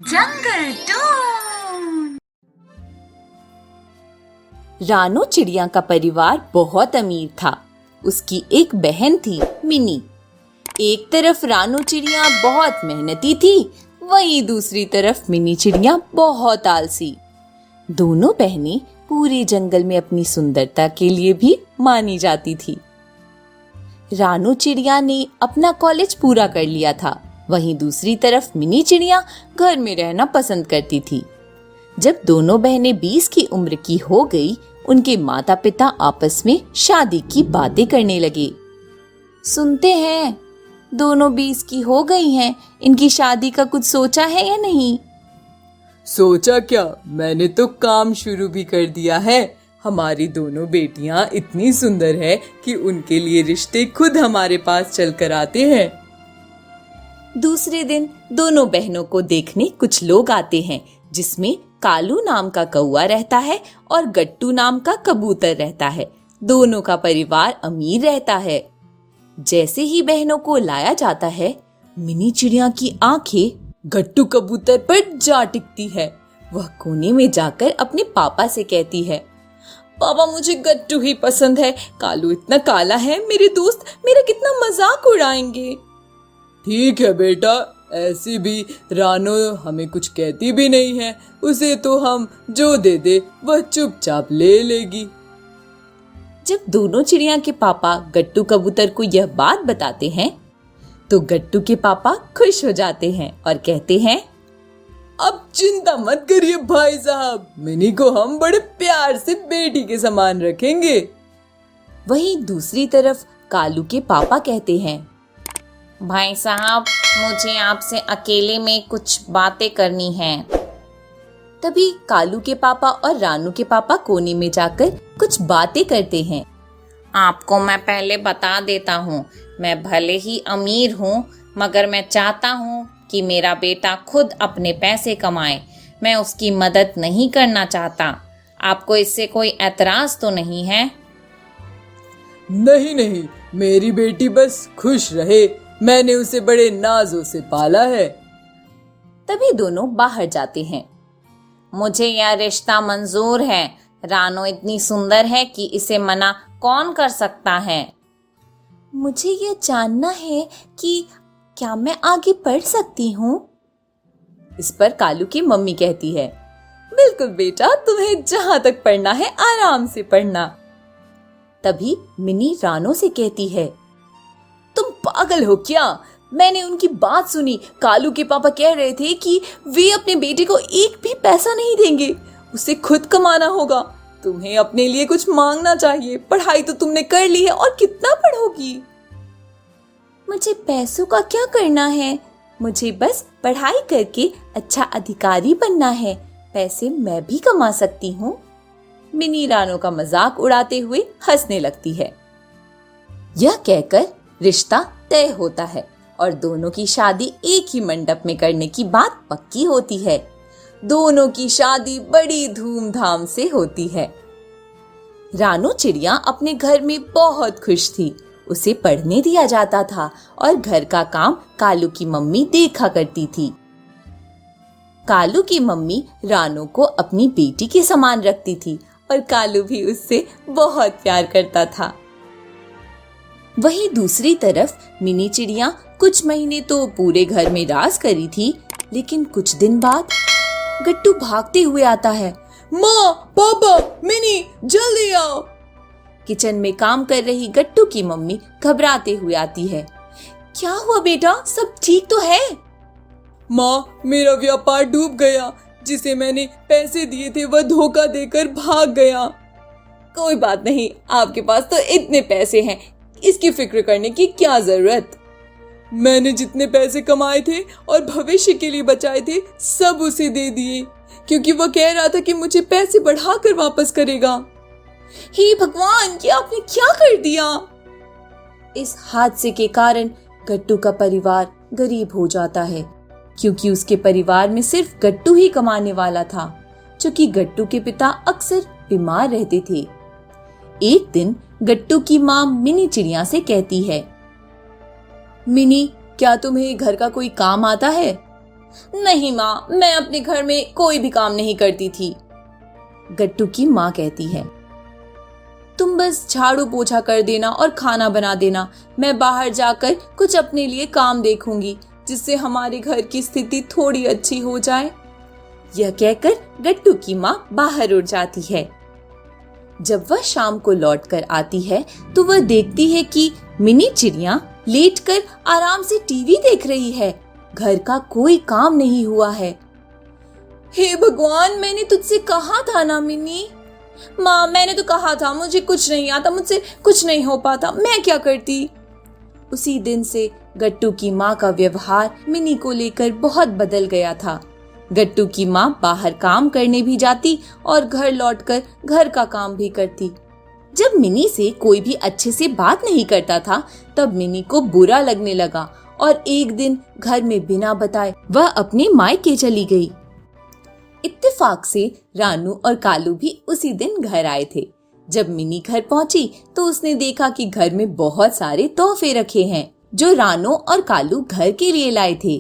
जंगल twin. रानो चिड़िया का परिवार बहुत अमीर था। उसकी एक बहन थी मिनी। एक तरफ रानो चिड़िया बहुत मेहनती थी, वहीं दूसरी तरफ मिनी चिड़िया बहुत आलसी। दोनों बहनें पूरे जंगल में अपनी सुंदरता के लिए भी मानी जाती थी। रानो चिड़िया ने अपना कॉलेज पूरा कर लिया था, वहीं दूसरी तरफ मिनी चिड़िया घर में रहना पसंद करती थी। जब दोनों बहनें 20 की उम्र की हो गई, उनके माता पिता आपस में शादी की बातें करने लगे। सुनते हैं दोनों 20 की हो गई हैं, इनकी शादी का कुछ सोचा है या नहीं? सोचा क्या, मैंने तो काम शुरू भी कर दिया है। हमारी दोनों बेटियां इतनी सुंदर है कि उनके लिए रिश्ते खुद हमारे पास चल कर आते हैं। दूसरे दिन दोनों बहनों को देखने कुछ लोग आते हैं, जिसमें कालू नाम का कौवा रहता है और गट्टू नाम का कबूतर रहता है। दोनों का परिवार अमीर रहता है। जैसे ही बहनों को लाया जाता है, मिनी चिड़िया की आंखें गट्टू कबूतर पर जा टिकती है। वह कोने में जाकर अपने पापा से कहती है, पापा मुझे गट्टू ही पसंद है, कालू इतना काला है, मेरे दोस्त मेरा कितना मजाक उड़ाएंगे। ठीक है बेटा, ऐसी भी रानो हमें कुछ कहती भी नहीं है, उसे तो हम जो दे दे वह चुपचाप ले लेगी। जब दोनों चिड़िया के पापा गट्टू कबूतर को यह बात बताते हैं, तो गट्टू के पापा खुश हो जाते हैं और कहते हैं, अब चिंता मत करिए भाई साहब, मिनी को हम बड़े प्यार से बेटी के समान रखेंगे। वहीं दूसरी तरफ कालू के पापा कहते हैं, भाई साहब मुझे आपसे अकेले में कुछ बातें करनी हैं। तभी कालू के पापा और रानू के पापा कोने में जाकर कुछ बातें करते हैं। आपको मैं पहले बता देता हूँ, मैं भले ही अमीर हूँ, मगर मैं चाहता हूँ कि मेरा बेटा खुद अपने पैसे कमाए। मैं उसकी मदद नहीं करना चाहता। आपको इससे कोई एतराज तो नहीं है? नहीं नहीं, मेरी बेटी बस खुश रहे, मैंने उसे बड़े नाजों से पाला है। तभी दोनों बाहर जाते हैं। मुझे यह रिश्ता मंजूर है। रानो इतनी सुंदर है कि इसे मना कौन कर सकता है। मुझे यह जानना है कि क्या मैं आगे पढ़ सकती हूँ? इस पर कालू की मम्मी कहती है, बिल्कुल बेटा, तुम्हें जहाँ तक पढ़ना है आराम से पढ़ना। तभी मिनी रानो से कहती है, तुम पागल हो क्या? मैंने उनकी बात सुनी। कालू के पापा कह रहे थे कि वे अपने बेटे को एक भी पैसा नहीं देंगे, उसे खुद कमाना होगा। तुम्हें अपने लिए कुछ मांगना चाहिए। पढ़ाई तो तुमने कर ली है, और कितना पढ़ोगी? मुझे पैसों का क्या करना है? मुझे बस पढ़ाई करके अच्छा अधिकारी बनना है। पैसे मैं भी कमा सकती हूँ। मिनी रानो का मजाक उड़ाते हुए हंसने लगती है। यह कहकर रिश्ता तय होता है और दोनों की शादी एक ही मंडप में करने की बात पक्की होती है। दोनों की शादी बड़ी धूमधाम से होती है। रानो चिड़िया अपने घर में बहुत खुश थी। उसे पढ़ने दिया जाता था और घर का काम कालू की मम्मी देखा करती थी। कालू की मम्मी रानो को अपनी बेटी के समान रखती थी और कालू भी उससे बहुत प्यार करता था। वहीं दूसरी तरफ मिनी चिड़िया कुछ महीने तो पूरे घर में राज करी थी, लेकिन कुछ दिन बाद गट्टू भागते हुए आता है। माँ, पापा, मिनी, जल्दी आओ। किचन में काम कर रही गट्टू की मम्मी घबराते हुए आती है। क्या हुआ बेटा, सब ठीक तो है? माँ, मेरा व्यापार डूब गया। जिसे मैंने पैसे दिए थे वह धोखा देकर भाग गया। कोई बात नहीं, आपके पास तो इतने पैसे हैं, इसकी फिक्र करने की क्या जरूरत। मैंने जितने पैसे कमाए थे और भविष्य के लिए बचाए थे सब उसे दे दिए, क्योंकि वह कह रहा था कि मुझे पैसे बढ़ाकर वापस करेगा। हे भगवान, ये आपने क्या कर दिया? इस हादसे के कारण गट्टू का परिवार गरीब हो जाता है, क्योंकि उसके परिवार में सिर्फ गट्टू ही कमाने वाला था, क्योंकि गट्टू के पिता अक्सर बीमार रहते थे। एक दिन गट्टू की माँ मिनी चिड़िया से कहती है, मिनी, क्या तुम्हें घर का कोई काम आता है? नहीं माँ, मैं अपने घर में कोई भी काम नहीं करती थी। गट्टू की माँ कहती है, तुम बस झाड़ू पोछा कर देना और खाना बना देना। मैं बाहर जाकर कुछ अपने लिए काम देखूंगी जिससे हमारे घर की स्थिति थोड़ी अच्छी हो जाए। यह कहकर गट्टू की माँ बाहर उड़ जाती है। जब वह शाम को लौटकर आती है तो वह देखती है कि मिनी चिड़िया लेटकर आराम से टीवी देख रही है। घर का कोई काम नहीं हुआ है। हे भगवान, मैंने तुझसे कहा था ना मिनी। माँ, मैंने तो कहा था, मुझे कुछ नहीं आता, मुझसे कुछ नहीं हो पाता, मैं क्या करती। उसी दिन से गट्टू की माँ का व्यवहार मिनी को लेकर बहुत बदल गया था। गट्टू की माँ बाहर काम करने भी जाती और घर लौटकर घर का काम भी करती। जब मिनी से कोई भी अच्छे से बात नहीं करता था तब मिनी को बुरा लगने लगा और एक दिन घर में बिना बताए वह अपने मायके चली गई। इत्तेफाक से रानू और कालू भी उसी दिन घर आए थे। जब मिनी घर पहुंची तो उसने देखा कि घर में बहुत सारे तोहफे रखे हैं जो रानू और कालू घर के लिए लाए थे।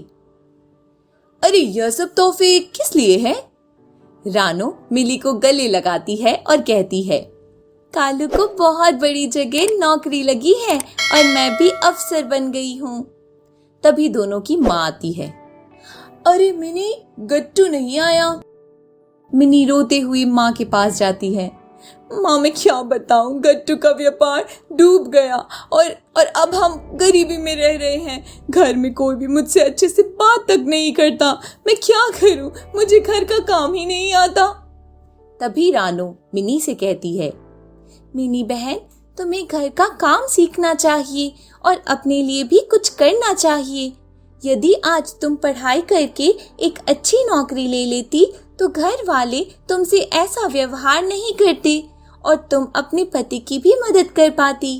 अरे, यह सब तोहफे किस लिए हैं? रानू मिली को गले लगाती है और कहती है, कालू को बहुत बड़ी जगह नौकरी लगी है और मैं भी अफसर बन गई हूँ। तभी दोनों की माँ आती है। अरे मिनी, गट्टू नहीं आया। मिनी रोते हुए माँ के पास जाती है। माँ, मैं क्या बताऊं, गट्टू का व्यापार डूब गया और अब हम गरीबी में रह रहे हैं। घर में कोई भी मुझसे अच्छे से बात तक नहीं करता। मैं क्या करूं, मुझे घर का काम ही नहीं आता। तभी रानू मिनी से कहती है, मिनी बहन, तुम्हें घर का काम सीखना चाहिए और अपने लिए भी कुछ करना चाहिए। यदि आज तुम पढ़ाई करके एक अच्छी नौकरी ले लेती तो घर वाले तुमसे ऐसा व्यवहार नहीं करते और तुम अपने पति की भी मदद कर पाती।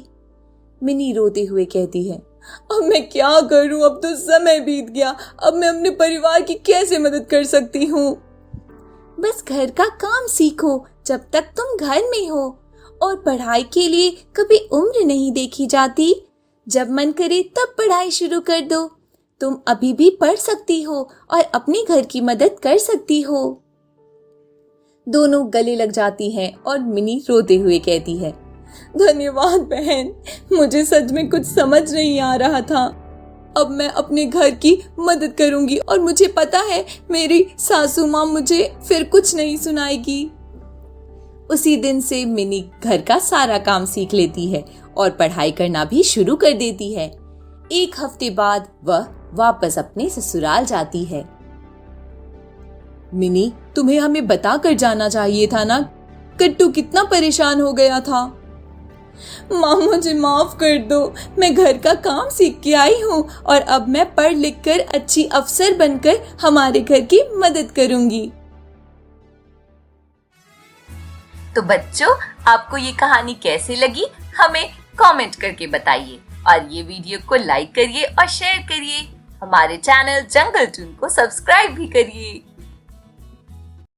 मिनी रोते हुए कहती है, अब मैं क्या करूं, अब तो समय बीत गया, अब मैं अपने परिवार की कैसे मदद कर सकती हूँ। बस घर का काम सीखो जब तक तुम घर में हो, और पढ़ाई के लिए कभी उम्र नहीं देखी जाती। जब मन करे तब पढ़ाई शुरू कर दो। तुम अभी भी पढ़ सकती हो और अपने घर की मदद कर सकती हो। दोनों गले लग जाती हैं और मिनी रोते हुए कहती है, धन्यवाद बहन, मुझे सच में कुछ समझ नहीं आ रहा था। अब मैं अपने घर की मदद करूंगी और मुझे पता है मेरी सासू माँ मुझे फिर कुछ नहीं सुनाएगी। उसी दिन से मिनी घर का सारा काम सीख लेती है और पढ़ाई करना भी शुरू कर देती है। एक हफ्ते बाद वह वापस अपने ससुराल जाती है। मिनी, तुम्हें हमें बता कर जाना चाहिए था ना, गट्टू कितना परेशान हो गया था। माँ, मुझे माफ कर दो, मैं घर का काम सीख के आई हूँ और अब मैं पढ़ लिख कर अच्छी अफसर बनकर हमारे घर की मदद करूंगी। तो बच्चों, आपको ये कहानी कैसी लगी हमें कमेंट करके बताइए और ये वीडियो को लाइक करिए और शेयर करिए। हमारे चैनल जंगल टून को सब्सक्राइब भी करिए।